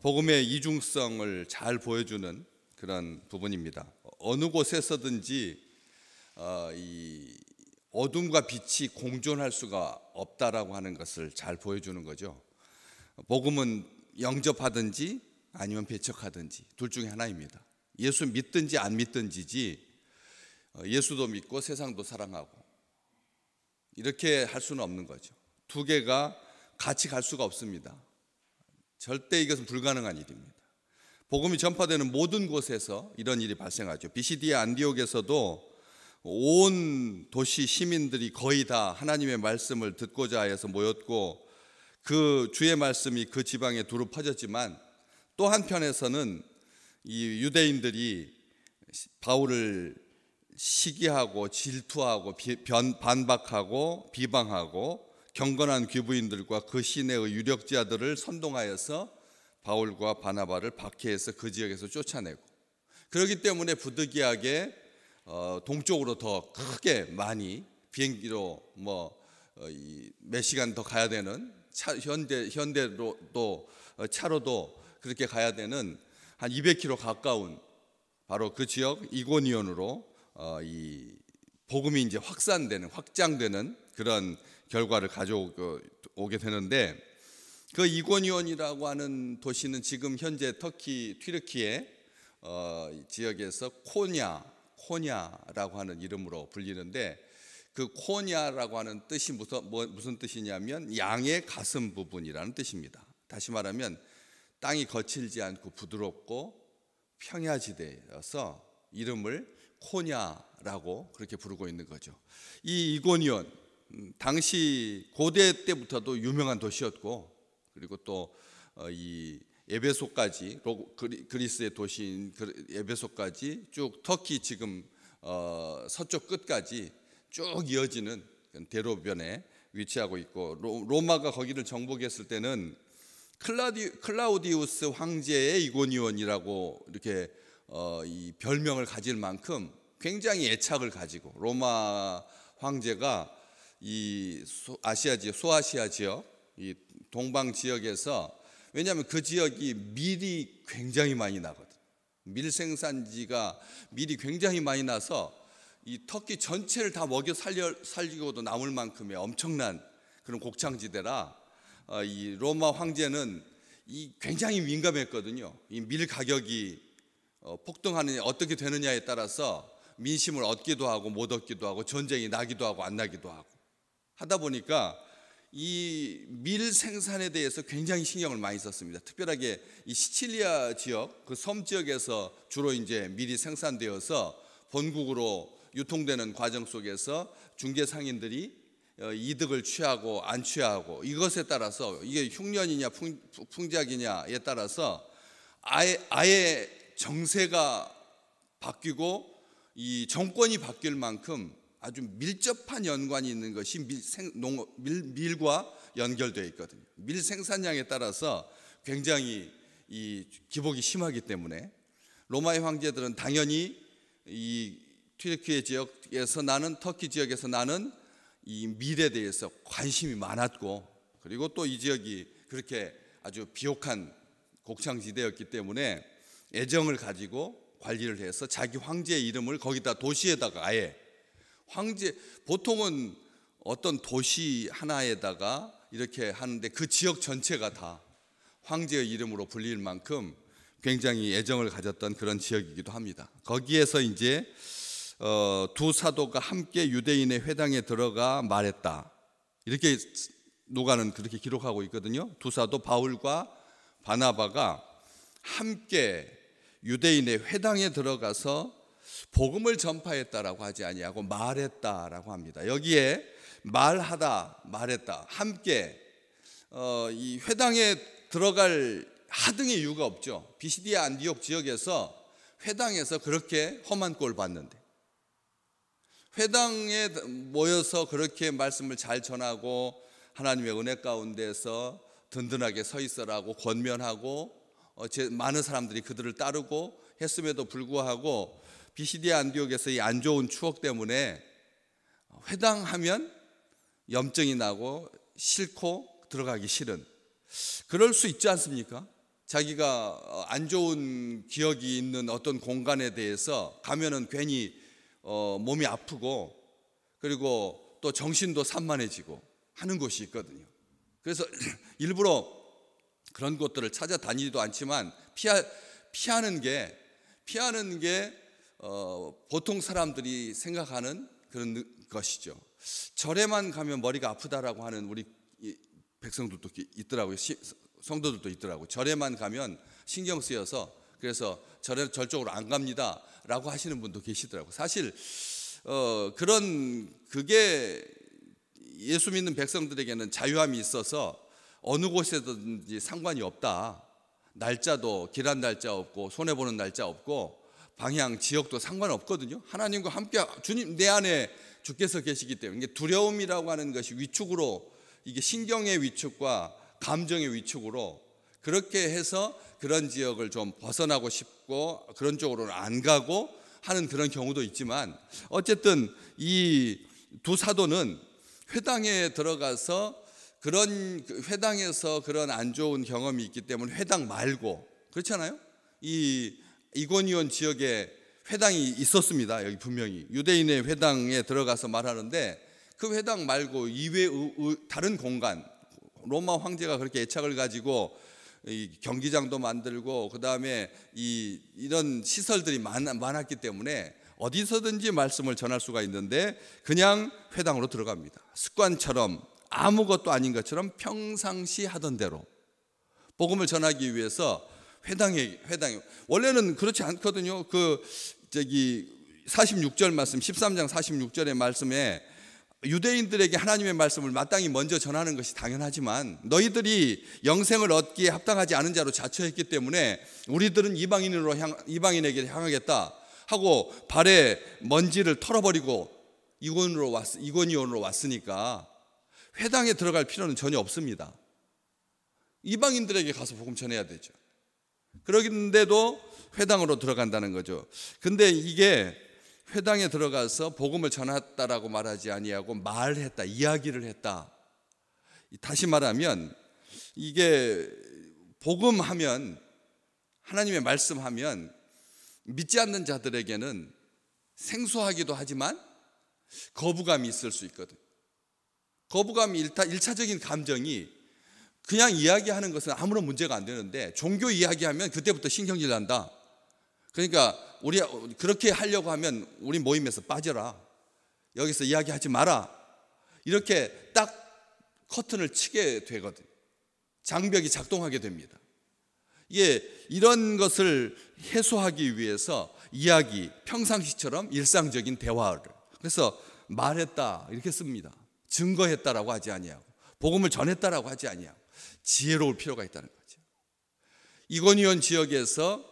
복음의 이중성을 잘 보여주는 그런 부분입니다. 어느 곳에서든지 이 어둠과 빛이 공존할 수가 없다라고 하는 것을 잘 보여주는 거죠. 복음은 영접하든지 아니면 배척하든지 둘 중에 하나입니다. 예수 믿든지 안 믿든지지 예수도 믿고 세상도 사랑하고 이렇게 할 수는 없는 거죠. 두 개가 같이 갈 수가 없습니다. 절대 이것은 불가능한 일입니다. 복음이 전파되는 모든 곳에서 이런 일이 발생하죠. 비시디아 안디옥에서도 온 도시 시민들이 거의 다 하나님의 말씀을 듣고자 해서 모였고 그 주의 말씀이 그 지방에 두루 퍼졌지만 또 한편에서는 이 유대인들이 바울을 시기하고 질투하고 반박하고 비방하고 경건한 귀부인들과 그 시내의 유력자들을 선동하여서 바울과 바나바를 박해해서 그 지역에서 쫓아내고, 그렇기 때문에 부득이하게 동쪽으로 더 크게 많이 비행기로 몇 시간 더 가야 되는 현대로도 차로도 그렇게 가야 되는 한 200km 가까운 바로 그 지역 이고니온으로 이 복음이 이제 확장되는 그런 결과를 가져오게 되는데, 그 이고니온이라고 하는 도시는 지금 현재 터키 튀르키예 지역에서 코냐라고 하는 이름으로 불리는데, 그 코냐라고 하는 뜻이 무슨 뜻이냐면 양의 가슴 부분이라는 뜻입니다. 다시 말하면 땅이 거칠지 않고 부드럽고 평야지대여서 이름을 코냐라고 그렇게 부르고 있는 거죠. 이 이고니온 당시 고대 때부터도 유명한 도시였고, 그리고 또 이 에베소까지 그리스의 도시인 에베소까지 쭉 터키 지금 서쪽 끝까지 쭉 이어지는 대로변에 위치하고 있고, 로마가 거기를 정복했을 때는 클라우디우스 황제의 이고니온이라고 이렇게 이 별명을 가질 만큼 굉장히 애착을 가지고, 로마 황제가 이 소아시아 지역, 이 동방 지역에서, 왜냐하면 그 지역이 밀이 굉장히 많이 나거든. 밀 생산지가 밀이 굉장히 많이 나서 이 터키 전체를 다 먹여 살리고도 남을 만큼의 엄청난 그런 곡창지대라 이 로마 황제는 이 굉장히 민감했거든요. 이 밀 가격이 폭등하느냐 어떻게 되느냐에 따라서 민심을 얻기도 하고 못 얻기도 하고 전쟁이 나기도 하고 안 나기도 하고 하다 보니까 이 밀 생산에 대해서 굉장히 신경을 많이 썼습니다. 특별하게 이 시칠리아 지역, 그 섬 지역에서 주로 이제 밀이 생산되어서 본국으로 유통되는 과정 속에서 중개 상인들이 이득을 취하고 안 취하고, 이것에 따라서 이게 흉년이냐 풍작이냐에 따라서 아예 정세가 바뀌고 이 정권이 바뀔 만큼 아주 밀접한 연관이 있는 것이 밀과 연결되어 있거든요. 밀 생산량에 따라서 굉장히 이 기복이 심하기 때문에 로마의 황제들은 당연히 이 튀르키예 지역에서 나는 터키 지역에서 나는 이 밀에 대해서 관심이 많았고, 그리고 또 이 지역이 그렇게 아주 비옥한 곡창지대였기 때문에 애정을 가지고 관리를 해서 자기 황제의 이름을 거기다 도시에다가 아예 황제, 보통은 어떤 도시 하나에다가 이렇게 하는데 그 지역 전체가 다 황제의 이름으로 불릴 만큼 굉장히 애정을 가졌던 그런 지역이기도 합니다. 거기에서 이제 두 사도가 함께 유대인의 회당에 들어가 말했다, 이렇게 누가는 그렇게 기록하고 있거든요. 두 사도 바울과 바나바가 함께 유대인의 회당에 들어가서 복음을 전파했다라고 하지 아니하고 말했다라고 합니다. 여기에 말하다, 말했다, 함께 이 회당에 들어갈 하등의 이유가 없죠. 비시디아 안디옥 지역에서 회당에서 그렇게 험한 꼴 봤는데, 회당에 모여서 그렇게 말씀을 잘 전하고 하나님의 은혜 가운데서 든든하게 서 있어라고 권면하고 많은 사람들이 그들을 따르고 했음에도 불구하고 비시디아 안디옥에서 이 안 좋은 추억 때문에 회당하면 염증이 나고 싫고 들어가기 싫은, 그럴 수 있지 않습니까? 자기가 안 좋은 기억이 있는 어떤 공간에 대해서 가면은 괜히 몸이 아프고 그리고 또 정신도 산만해지고 하는 곳이 있거든요. 그래서 일부러 그런 곳들을 찾아다니지도 않지만 피하는 게 보통 사람들이 생각하는 그런 것이죠. 절에만 가면 머리가 아프다라고 하는 우리 백성들도 있더라고요. 성도들도 있더라고요. 절에만 가면 신경 쓰여서 그래서 절 쪽으로 안 갑니다라고 하시는 분도 계시더라고요. 사실 그게 예수 믿는 백성들에게는 자유함이 있어서 어느 곳에든지 상관이 없다. 날짜도 길한 날짜 없고 손해보는 날짜 없고 방향 지역도 상관없거든요. 하나님과 함께 주님 내 안에 주께서 계시기 때문에 이게 두려움이라고 하는 것이 위축으로 이게 신경의 위축과 감정의 위축으로 그렇게 해서 그런 지역을 좀 벗어나고 싶고 그런 쪽으로는 안 가고 하는 그런 경우도 있지만 어쨌든 이 두 사도는 회당에 들어가서 회당에서 그런 안 좋은 경험이 있기 때문에 회당 말고 그렇잖아요. 이 이고니온 지역에 회당이 있었습니다. 여기 분명히 유대인의 회당에 들어가서 말하는데 그 회당 말고 이외 다른 공간 로마 황제가 그렇게 애착을 가지고 이 경기장도 만들고 그 다음에 이런 시설들이 많았기 때문에 어디서든지 말씀을 전할 수가 있는데 그냥 회당으로 들어갑니다. 습관처럼 아무것도 아닌 것처럼 평상시 하던 대로 복음을 전하기 위해서 회당에 원래는 그렇지 않거든요. 46절 말씀 13장 46절의 말씀에 유대인들에게 하나님의 말씀을 마땅히 먼저 전하는 것이 당연하지만 너희들이 영생을 얻기에 합당하지 않은 자로 자처했기 때문에 우리들은 이방인에게 향하겠다 하고 발에 먼지를 털어버리고 이고니온으로 왔으니까 회당에 들어갈 필요는 전혀 없습니다. 이방인들에게 가서 복음 전해야 되죠. 그러긴데도 회당으로 들어간다는 거죠. 근데 이게 회당에 들어가서 복음을 전했다라고 말하지 아니하고 말했다, 이야기를 했다. 다시 말하면 이게 복음하면 하나님의 말씀하면 믿지 않는 자들에게는 생소하기도 하지만 거부감이 있을 수 있거든. 거부감이 일차적인 감정이 그냥 이야기하는 것은 아무런 문제가 안 되는데 종교 이야기하면 그때부터 신경질 난다. 그러니까 우리 그렇게 하려고 하면 우리 모임에서 빠져라. 여기서 이야기하지 마라. 이렇게 딱 커튼을 치게 되거든. 장벽이 작동하게 됩니다. 이게 이런 것을 해소하기 위해서 이야기, 평상시처럼 일상적인 대화를 그래서 말했다 이렇게 씁니다. 증거했다라고 하지 아니하고 복음을 전했다라고 하지 아니하고 지혜로울 필요가 있다는 거죠. 이고니온 지역에서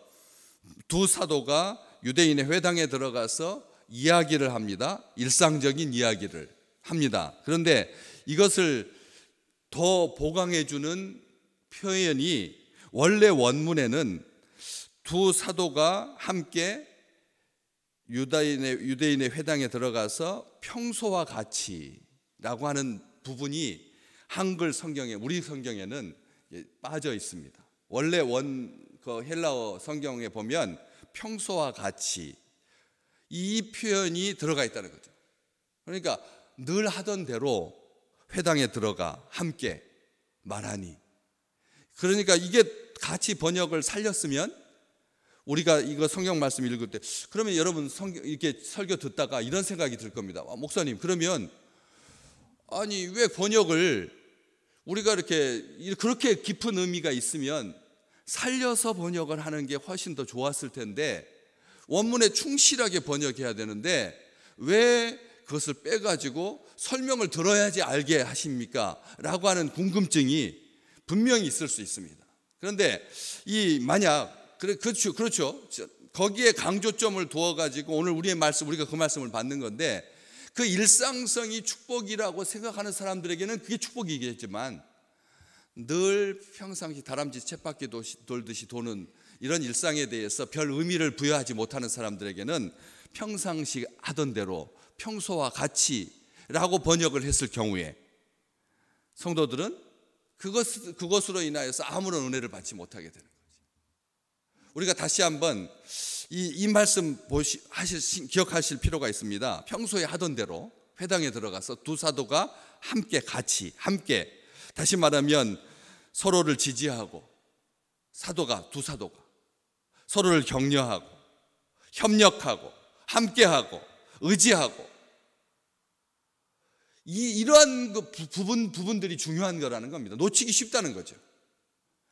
두 사도가 유대인의 회당에 들어가서 이야기를 합니다. 일상적인 이야기를 합니다. 그런데 이것을 더 보강해 주는 표현이 원래 원문에는 두 사도가 함께 유대인의 회당에 들어가서 평소와 같이라고 하는 부분이 한글 성경에 우리 성경에는 빠져 있습니다. 원래 헬라어 성경에 보면 평소와 같이 이 표현이 들어가 있다는 거죠. 그러니까 늘 하던 대로 회당에 들어가 함께 말하니. 그러니까 이게 같이 번역을 살렸으면 우리가 이거 성경 말씀 읽을 때 그러면 여러분 이렇게 설교 듣다가 이런 생각이 들 겁니다. 목사님 그러면 아니 왜 번역을 우리가 그렇게 깊은 의미가 있으면 살려서 번역을 하는 게 훨씬 더 좋았을 텐데 원문에 충실하게 번역해야 되는데 왜 그것을 빼가지고 설명을 들어야지 알게 하십니까? 라고 하는 궁금증이 분명히 있을 수 있습니다. 그런데 그렇죠. 거기에 강조점을 두어가지고 오늘 우리가 그 말씀을 받는 건데 그 일상성이 축복이라고 생각하는 사람들에게는 그게 축복이겠지만 늘 평상시 다람쥐 쳇바퀴 돌듯이 도는 이런 일상에 대해서 별 의미를 부여하지 못하는 사람들에게는 평상시 하던 대로 평소와 같이라고 번역을 했을 경우에 성도들은 그것으로 인하여서 아무런 은혜를 받지 못하게 되는 거죠. 우리가 다시 한번 이 말씀 기억하실 필요가 있습니다. 평소에 하던 대로 회당에 들어가서 두 사도가 함께 다시 말하면 서로를 지지하고 두 사도가 서로를 격려하고 협력하고 함께하고 의지하고 이러한 그 부분들이 중요한 거라는 겁니다. 놓치기 쉽다는 거죠.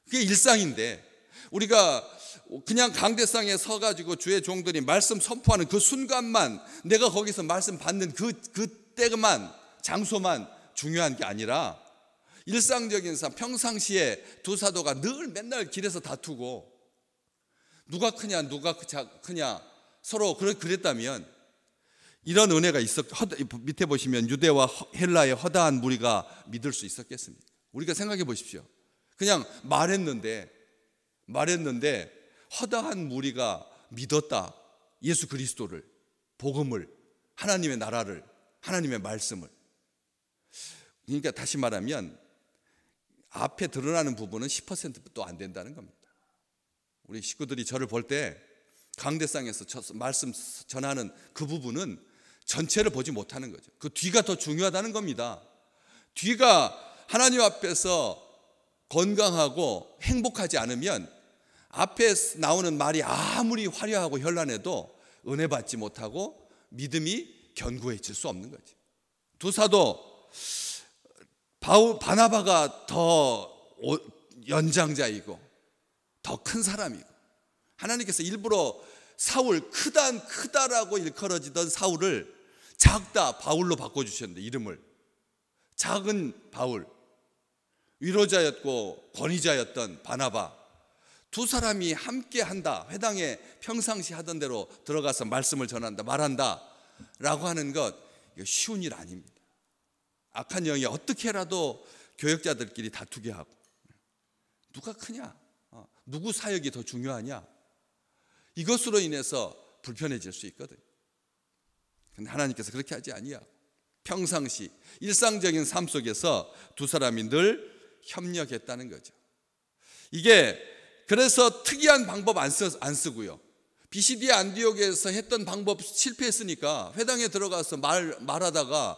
그게 일상인데 우리가 그냥 강대상에 서가지고 주의 종들이 말씀 선포하는 그 순간만, 내가 거기서 말씀 받는 그때만, 장소만 중요한 게 아니라 일상적인 삶, 평상시에 두 사도가 늘 맨날 길에서 다투고 누가 크냐 서로 그랬다면 이런 은혜가 밑에 보시면 유대와 헬라의 허다한 무리가 믿을 수 있었겠습니까? 우리가 생각해 보십시오. 그냥 말했는데 허다한 무리가 믿었다. 예수 그리스도를, 복음을, 하나님의 나라를, 하나님의 말씀을. 그러니까 다시 말하면 앞에 드러나는 부분은 10%도 안 된다는 겁니다. 우리 식구들이 저를 볼 때 강대상에서 말씀 전하는 그 부분은 전체를 보지 못하는 거죠. 그 뒤가 더 중요하다는 겁니다. 뒤가 하나님 앞에서 건강하고 행복하지 않으면 앞에 나오는 말이 아무리 화려하고 현란해도 은혜 받지 못하고 믿음이 견고해질 수 없는 거지. 두 사도 바나바가 더 연장자이고 더 큰 사람이고, 하나님께서 일부러 사울, 크다라고 일컬어지던 사울을 작다 바울로 바꿔주셨는데, 이름을 작은 바울, 위로자였고 권위자였던 바나바, 두 사람이 함께 한다, 회당에 평상시 하던 대로 들어가서 말씀을 전한다, 말한다 라고 하는 것, 이거 쉬운 일 아닙니다. 악한 영이 어떻게라도 교역자들끼리 다투게 하고, 누가 크냐, 누구 사역이 더 중요하냐, 이것으로 인해서 불편해질 수 있거든요. 그런데 하나님께서 그렇게 하지 아니하고 평상시 일상적인 삶 속에서 두 사람이 늘 협력했다는 거죠. 이게 그래서 특이한 방법 안 쓰고요. 비시디아 안디옥에서 했던 방법 실패했으니까 회당에 들어가서 말하다가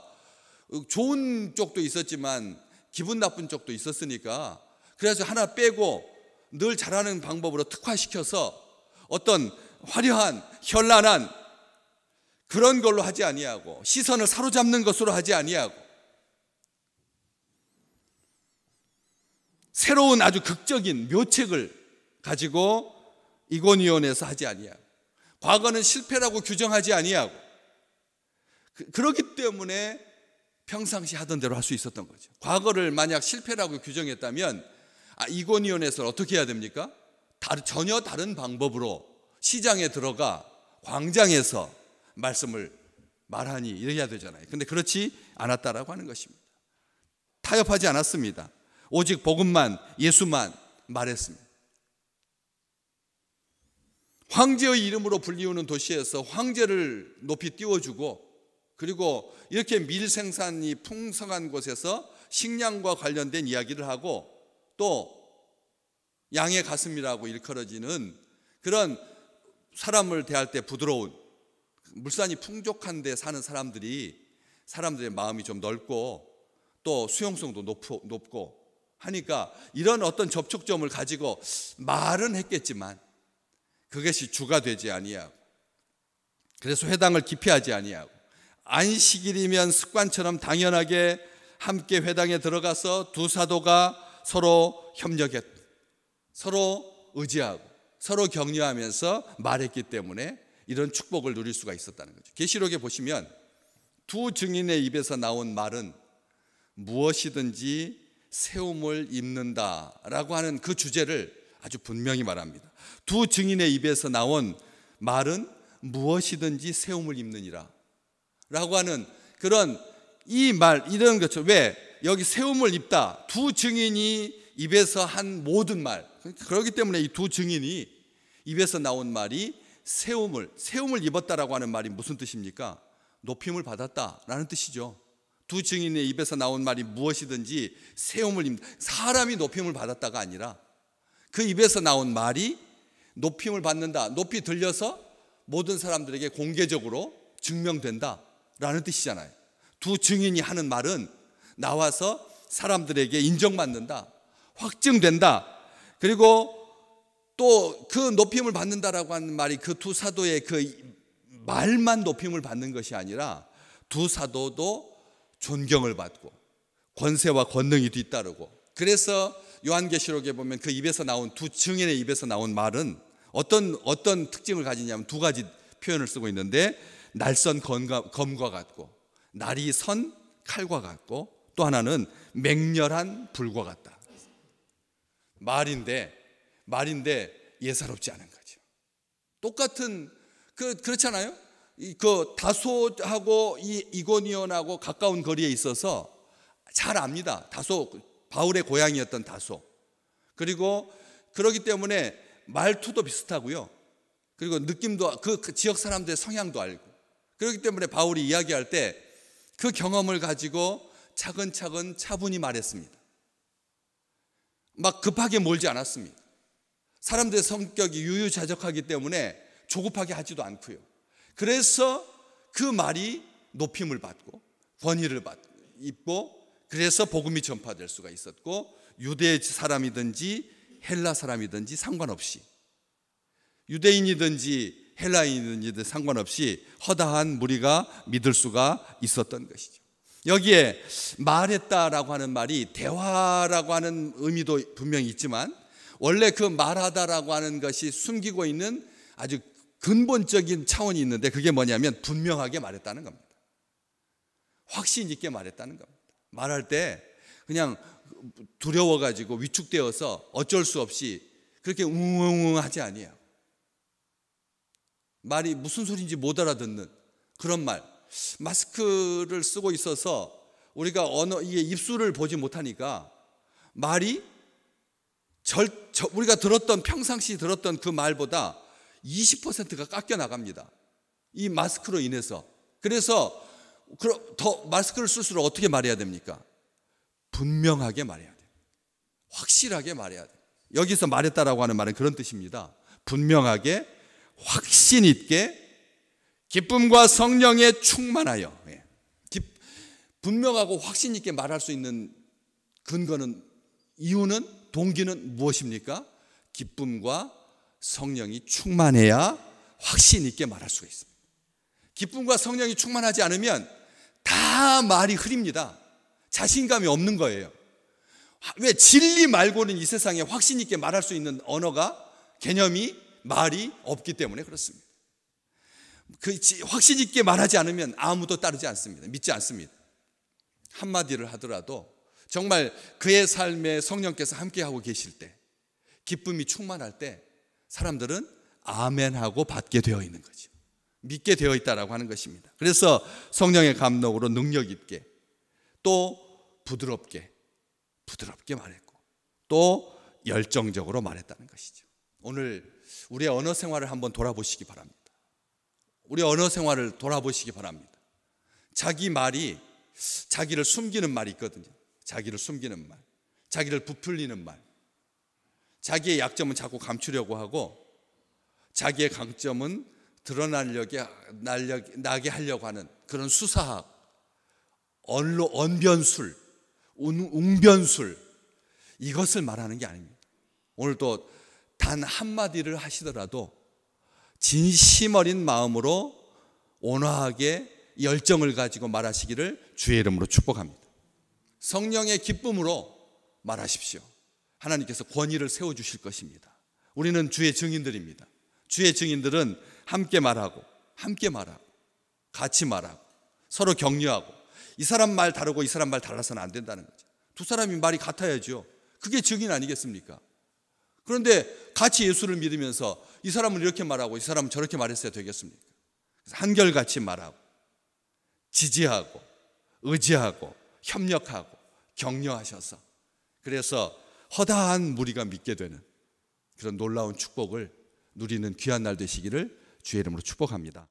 좋은 쪽도 있었지만 기분 나쁜 쪽도 있었으니까, 그래서 하나 빼고 늘 잘하는 방법으로 특화시켜서 어떤 화려한 현란한 그런 걸로 하지 아니하고, 시선을 사로잡는 것으로 하지 아니하고, 새로운 아주 극적인 묘책을 가지고 이고니온에서 하지 아니하고, 과거는 실패라고 규정하지 아니하고, 그렇기 때문에 평상시 하던 대로 할 수 있었던 거죠. 과거를 만약 실패라고 규정했다면 이고니온에서 어떻게 해야 됩니까? 전혀 다른 방법으로 시장에 들어가 광장에서 말씀을 말하니 이래야 되잖아요. 근데 그렇지 않았다라고 하는 것입니다. 타협하지 않았습니다. 오직 복음만, 예수만 말했습니다. 황제의 이름으로 불리우는 도시에서 황제를 높이 띄워주고, 그리고 이렇게 밀생산이 풍성한 곳에서 식량과 관련된 이야기를 하고, 또 양의 가슴이라고 일컬어지는 그런 사람을 대할 때 부드러운, 물산이 풍족한 데 사는 사람들의 마음이 좀 넓고 또 수용성도 높고 하니까 이런 어떤 접촉점을 가지고 말은 했겠지만 그것이 주가 되지 아니하고, 그래서 회당을 기피하지 아니하고 안식일이면 습관처럼 당연하게 함께 회당에 들어가서 두 사도가 서로 협력했고 서로 의지하고 서로 격려하면서 말했기 때문에 이런 축복을 누릴 수가 있었다는 거죠. 계시록에 보시면 두 증인의 입에서 나온 말은 무엇이든지 세움을 입는다라고 하는 그 주제를 아주 분명히 말합니다. 두 증인의 입에서 나온 말은 무엇이든지 세움을 입느니라 라고 하는 그런 이런 것처럼, 왜 여기 세움을 입다, 두 증인이 입에서 한 모든 말, 그렇기 때문에 이 두 증인이 입에서 나온 말이 세움을 입었다라고 하는 말이 무슨 뜻입니까? 높임을 받았다라는 뜻이죠. 두 증인의 입에서 나온 말이 무엇이든지 세움을 입는다, 사람이 높임을 받았다가 아니라 그 입에서 나온 말이 높임을 받는다. 높이 들려서 모든 사람들에게 공개적으로 증명된다라는 뜻이잖아요. 두 증인이 하는 말은 나와서 사람들에게 인정받는다, 확증된다. 그리고 또 그 높임을 받는다라고 하는 말이 그 두 사도의 그 말만 높임을 받는 것이 아니라 두 사도도 존경을 받고 권세와 권능이 뒤따르고, 그래서 요한계시록에 보면 그 입에서 나온 두 증인의 입에서 나온 말은 어떤 특징을 가지냐면 두 가지 표현을 쓰고 있는데, 날선 검과 같고 날이 선 칼과 같고 또 하나는 맹렬한 불과 같다. 말인데 예사롭지 않은 거죠. 똑같은 그렇잖아요. 그 다소하고 이 이고니온하고 가까운 거리에 있어서 잘 압니다. 다소, 바울의 고향이었던 다소. 그리고 그러기 때문에 말투도 비슷하고요. 그리고 느낌도 그 지역 사람들의 성향도 알고. 그렇기 때문에 바울이 이야기할 때 그 경험을 가지고 차근차근 차분히 말했습니다. 막 급하게 몰지 않았습니다. 사람들의 성격이 유유자적하기 때문에 조급하게 하지도 않고요. 그래서 그 말이 높임을 받고 권위를 입고, 그래서 복음이 전파될 수가 있었고, 유대 사람이든지 헬라 사람이든지 상관없이, 유대인이든지 헬라인이든지 상관없이 허다한 무리가 믿을 수가 있었던 것이죠. 여기에 말했다라고 하는 말이 대화라고 하는 의미도 분명히 있지만, 원래 그 말하다라고 하는 것이 숨기고 있는 아주 근본적인 차원이 있는데, 그게 뭐냐면 분명하게 말했다는 겁니다. 확신 있게 말했다는 겁니다. 말할 때 그냥 두려워가지고 위축되어서 어쩔 수 없이 그렇게 웅웅 하지 아니에요. 말이 무슨 소리인지 못 알아듣는 그런 말. 마스크를 쓰고 있어서 우리가 이게 입술을 보지 못하니까 말이 우리가 평상시 들었던 그 말보다 20%가 깎여 나갑니다. 이 마스크로 인해서. 그래서 더 마스크를 쓸수록 어떻게 말해야 됩니까? 분명하게 말해야 돼요. 확실하게 말해야 돼요. 여기서 말했다라고 하는 말은 그런 뜻입니다. 분명하게, 확신 있게, 기쁨과 성령에 충만하여. 분명하고 확신 있게 말할 수 있는 근거는, 이유는, 동기는 무엇입니까? 기쁨과 성령이 충만해야 확신 있게 말할 수가 있습니다. 기쁨과 성령이 충만하지 않으면 다 말이 흐립니다. 자신감이 없는 거예요. 왜? 진리 말고는 이 세상에 확신 있게 말할 수 있는 언어가, 개념이, 말이 없기 때문에 그렇습니다. 확신 있게 말하지 않으면 아무도 따르지 않습니다. 믿지 않습니다. 한마디를 하더라도 정말 그의 삶에 성령께서 함께하고 계실 때, 기쁨이 충만할 때 사람들은 아멘하고 받게 되어 있는 거죠. 믿게 되어 있다라고 하는 것입니다. 그래서 성령의 감동으로 능력 있게, 또 부드럽게 말했고, 또 열정적으로 말했다는 것이죠. 오늘 우리의 언어 생활을 한번 돌아보시기 바랍니다. 우리 언어 생활을 돌아보시기 바랍니다. 자기 말이, 자기를 숨기는 말이 있거든요. 자기를 숨기는 말, 자기를 부풀리는 말, 자기의 약점은 자꾸 감추려고 하고 자기의 강점은 드러나게 하려고 하는 그런 수사학, 언변술, 웅변술, 이것을 말하는 게 아닙니다. 오늘도 단 한마디를 하시더라도 진심 어린 마음으로 온화하게 열정을 가지고 말하시기를 주의 이름으로 축복합니다. 성령의 기쁨으로 말하십시오. 하나님께서 권위를 세워주실 것입니다. 우리는 주의 증인들입니다. 주의 증인들은 함께 말하고 같이 말하고 서로 격려하고, 이 사람 말 다르고 이 사람 말 달라서는 안 된다는 거죠. 두 사람이 말이 같아야죠. 그게 증인 아니겠습니까? 그런데 같이 예수를 믿으면서 이 사람은 이렇게 말하고 이 사람은 저렇게 말했어야 되겠습니까? 한결같이 말하고 지지하고 의지하고 협력하고 격려하셔서, 그래서 허다한 무리가 믿게 되는 그런 놀라운 축복을 누리는 귀한 날 되시기를 주의 이름으로 축복합니다.